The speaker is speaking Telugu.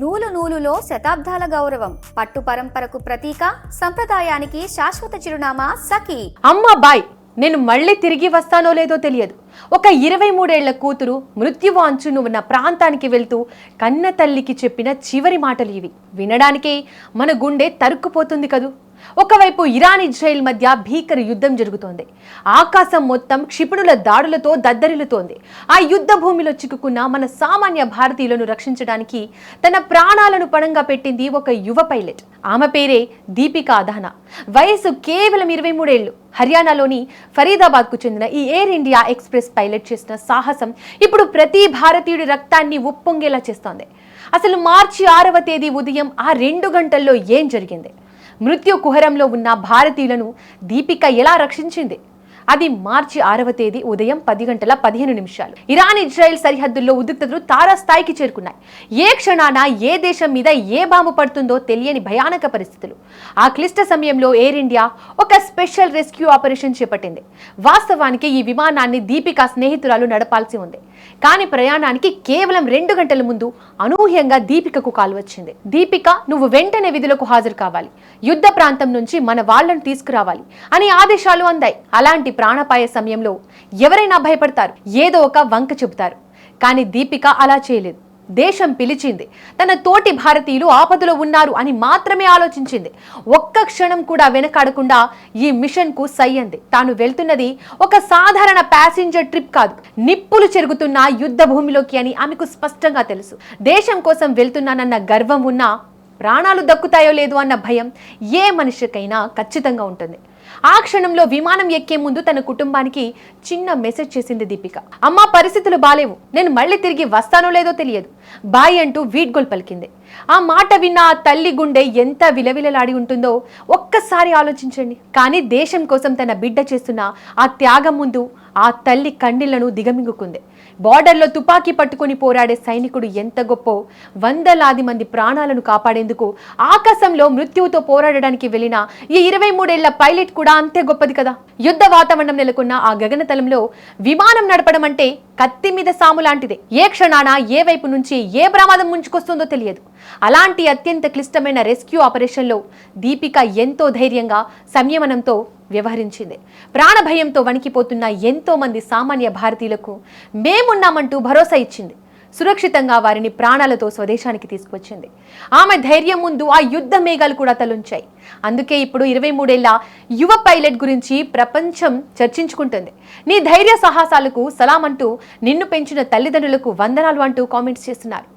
నూలు నూలులో శతాబ్దాల గౌరవం, పట్టు పరంపరకు ప్రతీక, సంప్రదాయానికి శాశ్వత చిరునామా సఖీ. అమ్మా బాయ్, నేను మళ్ళీ తిరిగి వస్తానో లేదో తెలియదు. ఒక 23 ఏళ్ల కూతురు మృత్యువు అంచును ఉన్న ప్రాంతానికి వెళ్తూ కన్న తల్లికి చెప్పిన చివరి మాటలు ఇవి. వినడానికే మన గుండె తరుక్కుపోతుంది కదూ. ఒకవైపు ఇరాన్ ఇజ్రాయెల్ మధ్య భీకర యుద్ధం జరుగుతోంది. ఆకాశం మొత్తం క్షిపణుల దాడులతో దద్దరిల్లుతోంది. ఆ యుద్ధ భూమిలో చిక్కుకున్న మన సామాన్య భారతీయులను రక్షించడానికి తన ప్రాణాలను పణంగా పెట్టింది ఒక యువ పైలట్. ఆమె పేరే దీపికా అదానా. వయసు కేవలం 23 ఏళ్లు. హర్యానాలోని ఫరీదాబాద్కు చెందిన ఈ ఎయిర్ ఇండియా ఎక్స్ప్రెస్ పైలట్ చేసిన సాహసం ఇప్పుడు ప్రతి భారతీయుడి రక్తాన్ని ఉప్పొంగేలా చేస్తోంది. అసలు మార్చి 6వ తేదీ ఉదయం ఆ 2 గంటల్లో ఏం జరిగింది? మృత్యు కుహరంలో ఉన్న భారతీయులను దీపిక ఎలా రక్షించింది? అది మార్చి 6వ తేదీ ఉదయం 10:15 ఇరాన్ ఇజ్రాయెల్ సరిహద్దుల్లో ఉద్రిక్తతలు తారాస్థాయికి చేరుకున్నాయి. ఏ క్షణాన ఏ దేశం మీద ఏ బాంబు పడుతుందో తెలియని భయానక పరిస్థితులు. ఆ క్లిష్ట సమయంలో ఎయిర్ ఇండియా ఒక స్పెషల్ రెస్క్యూ ఆపరేషన్ చేపట్టింది. వాస్తవానికి ఈ విమానాన్ని దీపికా స్నేహితురాలు నడపాల్సి ఉంది. కానీ ప్రయాణానికి కేవలం 2 గంటల ముందు అనూహ్యంగా దీపికకు కాల్ వచ్చింది. దీపిక, నువ్వు వెంటనే విధులకు హాజరు కావాలి, యుద్ధ ప్రాంతం నుంచి మన వాళ్లను తీసుకురావాలి అని ఆదేశాలు అందాయి. అలాంటి ప్రాణాపాయ సమయంలో ఎవరైనా భయపడతారు, ఏదో ఒక వంక చెబుతారు. కానీ దీపిక అలా చేయలేదు. దేశం పిలిచింది, తన తోటి భారతీయులు ఆపదలో ఉన్నారు అని మాత్రమే ఆలోచించింది. ఒక్క క్షణం కూడా వెనకాడకుండా ఈ మిషన్ కు సై అంది. తాను వెళ్తున్నది ఒక సాధారణ ప్యాసింజర్ ట్రిప్ కాదు, నిప్పులు చెరుగుతున్న యుద్ధ భూమిలోకి అని ఆమెకు స్పష్టంగా తెలుసు. దేశం కోసం వెళ్తున్నానన్న గర్వం ఉన్నా ప్రాణాలు దక్కుతాయో లేదో అన్న భయం ఏ మనిషికైనా ఖచ్చితంగా ఉంటుంది. ఆ క్షణంలో విమానం ఎక్కే ముందు తన కుటుంబానికి చిన్న మెసేజ్ చేసింది దీపిక. అమ్మా, పరిస్థితులు బాలేవు, నేను మళ్ళీ తిరిగి వస్తానో లేదో తెలియదు, బాయ్ అంటూ వీడ్గోల్ పలికింది. ఆ మాట విన్న ఆ తల్లి గుండె ఎంత విలవిలలాడి ఉంటుందో ఒక్కసారి ఆలోచించండి. కానీ దేశం కోసం తన బిడ్డ చేస్తున్న ఆ త్యాగం ముందు ఆ తల్లి కన్నీళ్లను దిగమింగుకుంది. బార్డర్లో తుపాకీ పట్టుకుని పోరాడే సైనికుడు ఎంత గొప్పో, వందలాది మంది ప్రాణాలను కాపాడేందుకు ఆకాశంలో మృత్యువుతో పోరాడడానికి వెళ్లిన ఈ 23 ఏళ్ల పైలట్ కూడా అంతే గొప్పది కదా. యుద్ధ వాతావరణం నెలకొన్న ఆ గగనతలంలో విమానం నడపడం అంటే కత్తి మీద సాము లాంటిదే. ఏ క్షణాన ఏ వైపు నుంచి ఏ ప్రమాదం ముంచుకొస్తుందో తెలియదు. అలాంటి అత్యంత క్లిష్టమైన రెస్క్యూ ఆపరేషన్లో దీపిక ఎంతో ధైర్యంగా, సంయమనంతో వ్యవహరించింది. ప్రాణభయంతో వణికిపోతున్న ఎంతో మంది సామాన్య భారతీయులకు మేమున్నామంటూ భరోసా ఇచ్చింది. సురక్షితంగా వారిని ప్రాణాలతో స్వదేశానికి తీసుకొచ్చింది. ఆమె ధైర్యం ముందు ఆ యుద్ధ మేఘాలు కూడా తలొంచాయి. అందుకే ఇప్పుడు 23 ఏళ్ల యువ పైలట్ గురించి ప్రపంచం చర్చించుకుంటుంది. నీ ధైర్య సాహసాలకు సలాం అంటూ నిన్ను పెంచిన తల్లిదండ్రులకు వందనాలు అంటూ కామెంట్స్ చేస్తున్నారు.